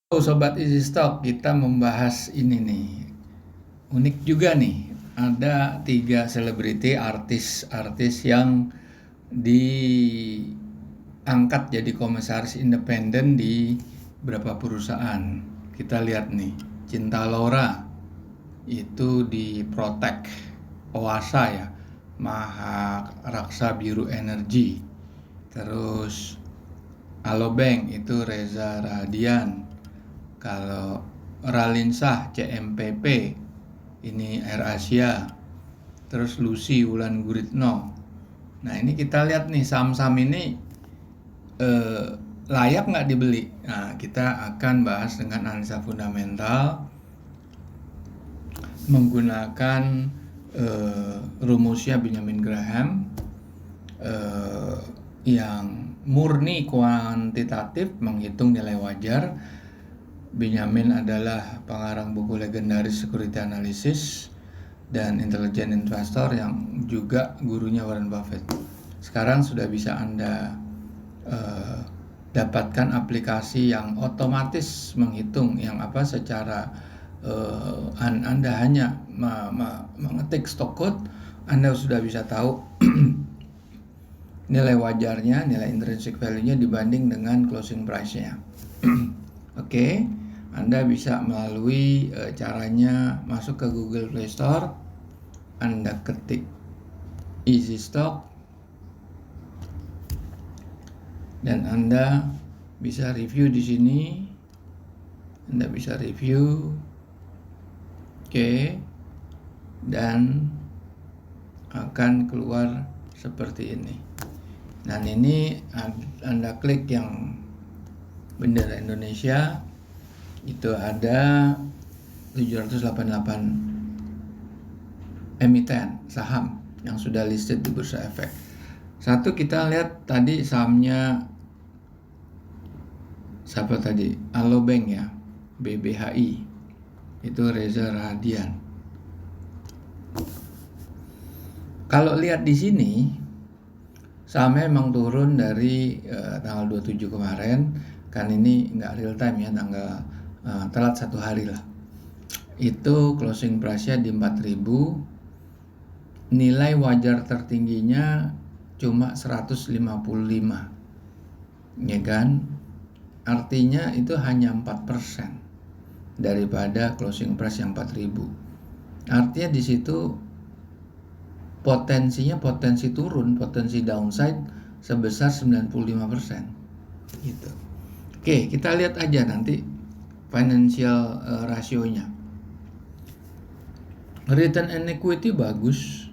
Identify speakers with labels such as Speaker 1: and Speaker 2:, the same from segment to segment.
Speaker 1: Oh, Sobat Easy Stock, kita membahas ini nih. Unik juga nih, ada 3 selebriti artis-artis yang diangkat jadi komisaris independen di beberapa perusahaan. Kita lihat nih, Cinta Laura itu di Protek, Oasa ya, Maharaksa Biru Energi. Terus Alobank itu Reza Radian. Kalau Ralinsah CMPP ini AirAsia, terus Lucy Wulan Guritno. Nah ini kita lihat nih saham-saham ini layak nggak dibeli. Nah kita akan bahas dengan analisa fundamental menggunakan rumusnya Benjamin Graham yang murni kuantitatif, menghitung nilai wajar. Benjamin adalah pengarang buku legendaris Security Analysis dan Intelligent Investor yang juga gurunya Warren Buffett. Sekarang sudah bisa Anda dapatkan aplikasi yang otomatis menghitung, yang secara Anda hanya mengetik stock code, Anda sudah bisa tahu nilai wajarnya, nilai intrinsic value-nya dibanding dengan closing price-nya. Oke, Anda bisa melalui caranya masuk ke Google Play Store, Anda ketik Easy Stock, dan Anda bisa review di sini. Anda bisa review, oke, dan akan keluar seperti ini. Dan ini Anda klik yang bendera Indonesia, itu ada 788 emiten saham yang sudah listed di Bursa Efek. Satu, kita lihat tadi sahamnya siapa tadi? Alobank ya, BBHI, itu Reza Radian. Kalau lihat di sini sahamnya memang turun dari tanggal 27 kemarin, kan ini nggak real time ya, tanggal telat 1 hari lah. Itu closing price-nya di 4.000, nilai wajar tertingginya cuma 155, ya kan? Artinya itu hanya 4% daripada closing price yang 4.000. Artinya di situ potensi turun, potensi downside sebesar 95%. Gitu. Oke, kita lihat aja nanti financial rasionya. Return on equity bagus,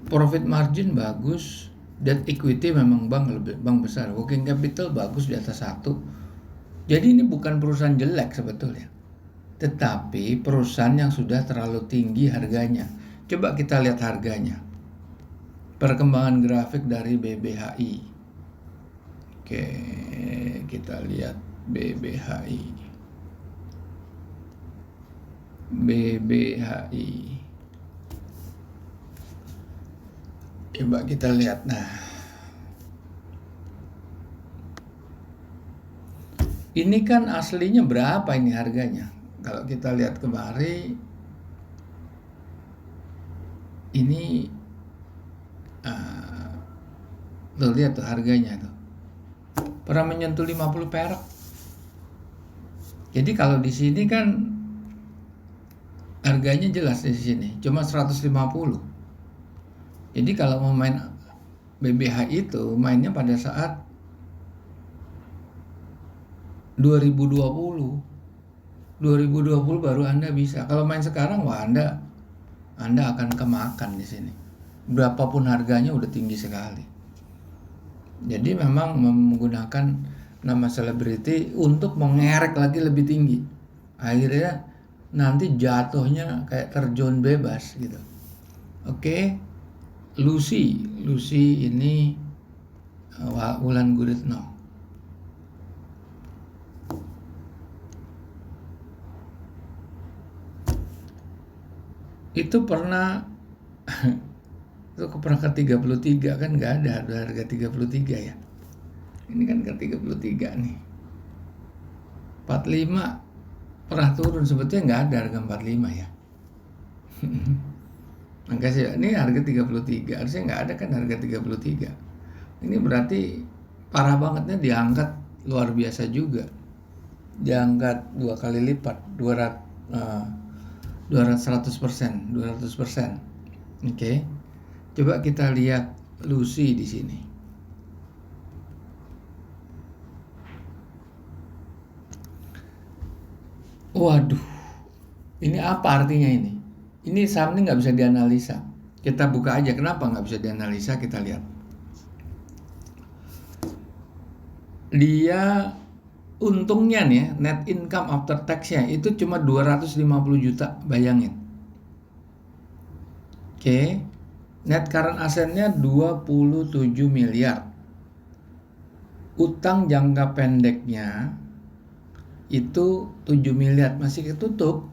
Speaker 1: profit margin bagus, debt equity memang bank besar, working capital bagus di atas 1. Jadi ini bukan perusahaan jelek sebetulnya, tetapi perusahaan yang sudah terlalu tinggi harganya. Coba kita lihat harganya, perkembangan grafik dari BBHI. Oke, kita lihat BBHI. Coba kita lihat. Nah, ini kan aslinya berapa ini harganya? Kalau kita lihat kemarin, ini tuh lihat tuh harganya tuh pernah menyentuh 50 perak. Jadi kalau di sini kan harganya jelas di sini cuma 150. Jadi kalau mau main BBH itu mainnya pada saat 2020 baru Anda bisa. Kalau main sekarang, wah Anda akan kemakan di sini. Berapapun harganya udah tinggi sekali. Jadi memang menggunakan nama selebriti untuk mengerek lagi lebih tinggi. Akhirnya nanti jatuhnya kayak terjun bebas gitu. Oke, Lucy ini Wulan Guritno. Itu pernah ke 33 kan, nggak ada harga 33 ya. Ini kan ke 33 nih. 45 pernah turun, sebetulnya nggak ada harga 45 ya. Makasih, ini harga 33, harusnya nggak ada kan harga 33. Ini berarti parah bangetnya, diangkat luar biasa juga. Diangkat 2 kali lipat, 100%. Oke. Coba kita lihat Lucy di sini. Waduh, ini apa artinya ini? Ini saham ini nggak bisa dianalisa. Kita buka aja, kenapa nggak bisa dianalisa, kita lihat. Dia untungnya nih, net income after tax-nya itu cuma 250 juta, bayangin. Oke, net current asset-nya 27 miliar. Utang jangka pendeknya itu 7 miliar, masih ketutup,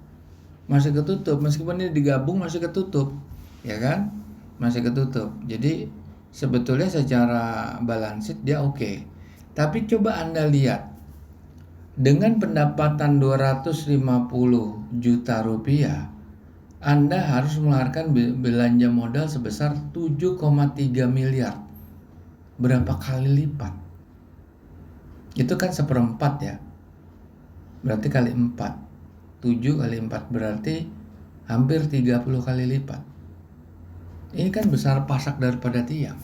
Speaker 1: meskipun ini digabung masih ketutup, ya kan, masih ketutup. Jadi sebetulnya secara balance sheet dia oke. Tapi coba Anda lihat, dengan pendapatan 250 juta rupiah, Anda harus mengeluarkan belanja modal sebesar 7,3 miliar. Berapa kali lipat? Itu kan 1/4 ya, berarti kali 4, 7 kali 4 berarti hampir 30 kali lipat. Ini kan besar pasak daripada tiang.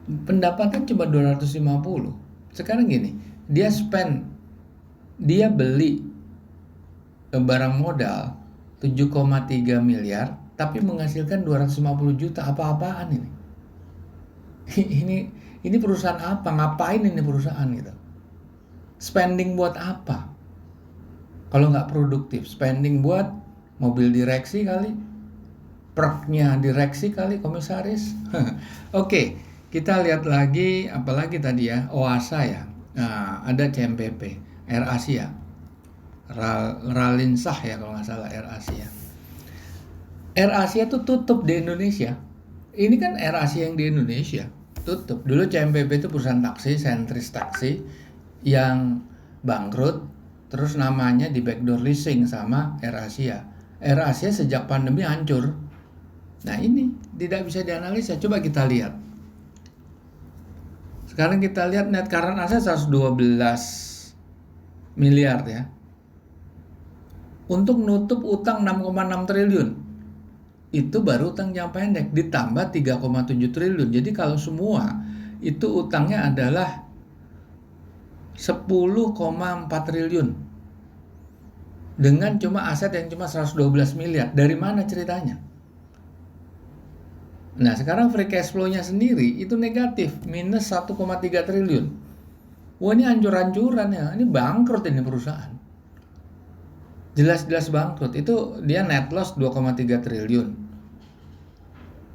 Speaker 1: Pendapatan cuma 250. Sekarang gini, dia beli barang modal 7,3 miliar tapi menghasilkan 250 juta. Apa-apaan ini? Ini perusahaan apa? Ngapain ini perusahaan gitu? Spending buat apa? Kalau nggak produktif, spending buat mobil direksi kali, perknya direksi kali, komisaris. Oke, kita lihat lagi, apalagi tadi ya, Oasa ya. Nah, ada CMPP, Air Asia, Ralinsah ya kalau nggak salah, Air Asia. Air Asia tuh tutup di Indonesia. Ini kan Air Asia yang di Indonesia tutup. Dulu CMPP itu perusahaan taksi, sentris taksi, yang bangkrut, terus namanya di backdoor leasing sama Air Asia. Air Asia sejak pandemi hancur. Nah ini tidak bisa dianalisa. Coba kita lihat. Sekarang kita lihat net current asset 112 miliar ya. Untuk nutup utang 6,6 triliun. Itu baru utang jangka pendek, ditambah 3,7 triliun. Jadi kalau semua itu utangnya adalah 10,4 triliun dengan cuma aset yang cuma 112 miliar. Dari mana ceritanya? Nah sekarang free cash flow-nya sendiri itu negatif, minus 1,3 triliun. Wah ini hancur-hancuran ya, ini bangkrut ini perusahaan. Jelas-jelas bangkrut. Itu dia net loss 2,3 triliun.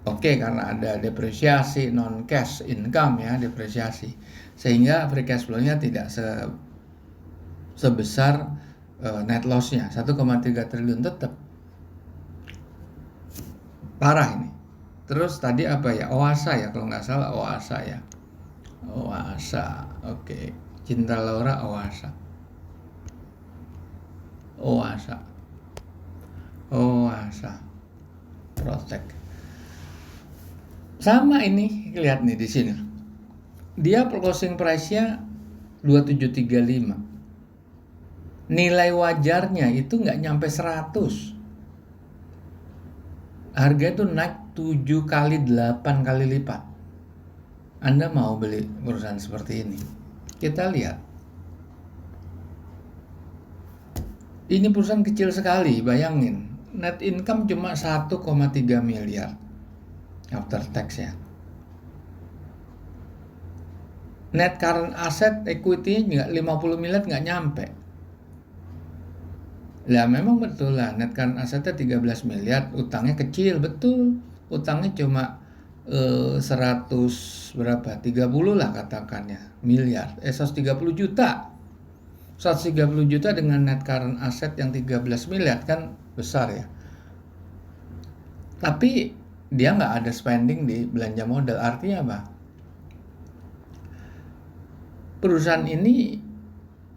Speaker 1: Oke, karena ada depresiasi, non cash income ya, depresiasi. Sehingga free cash flow-nya tidak sebesar net loss-nya, 1,3 triliun tetap. Parah ini. Terus tadi apa ya? Oasa ya, kalau nggak salah Oasa ya. Oasa, oke. Cinta Laura Oasa. Protect. Sama ini, lihat nih di sini. Dia closing price-nya 2735. Nilai wajarnya itu nggak nyampe 100. Harga itu naik 7 kali 8 kali lipat. Anda mau beli perusahaan seperti ini? Kita lihat. Ini perusahaan kecil sekali, bayangin. Net income cuma 1,3 miliar after tax ya. Net current asset equity-nya 50 miliar nggak nyampe. Lah memang betul lah, net current assetnya 13 miliar, utangnya kecil, betul. Utangnya cuma 100 berapa? 30 lah katakannya, miliar. 130 juta. 130 juta dengan net current asset yang 13 miliar kan besar ya. Tapi dia nggak ada spending di belanja modal. Artinya apa? perusahaan ini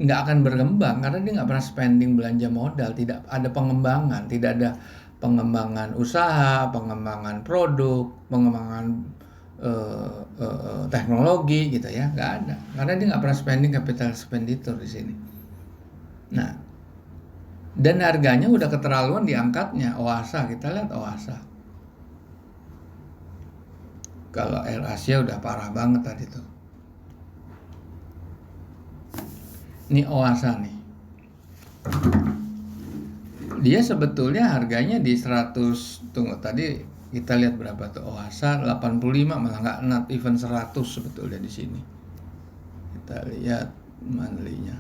Speaker 1: nggak akan berkembang karena dia nggak pernah spending belanja modal, tidak ada pengembangan, tidak ada pengembangan usaha, pengembangan produk, pengembangan teknologi gitu ya, nggak ada karena dia nggak pernah spending capital expenditure di sini. Nah, dan harganya udah keterlaluan diangkatnya. Oasa, kita lihat Oasa. Kalau AirAsia udah parah banget tadi tuh. Ini Oasa nih. Dia sebetulnya harganya di 100, tunggu tadi kita lihat berapa tuh Oasa 85, malah nggak not even 100 sebetulnya di sini. Kita lihat monthly-nya.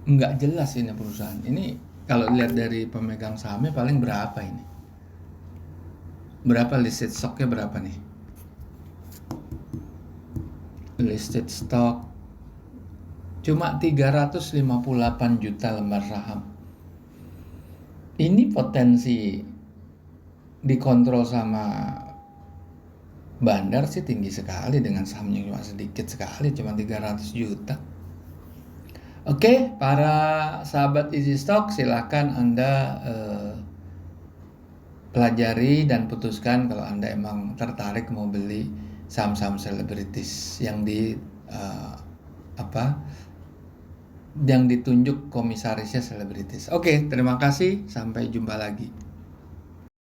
Speaker 1: Nggak jelas ini perusahaan. Ini kalau lihat dari pemegang sahamnya paling berapa ini? Berapa listed stock-nya berapa nih? Listed stock cuma 358 juta lembar saham. Ini potensi dikontrol sama bandar sih tinggi sekali dengan sahamnya cuma sedikit sekali, cuma 300 juta. Oke, para sahabat Easy Stock, silakan Anda pelajari dan putuskan kalau Anda emang tertarik mau beli saham-saham selebritis yang yang ditunjuk komisarisnya selebritis. Oke, terima kasih. Sampai jumpa lagi.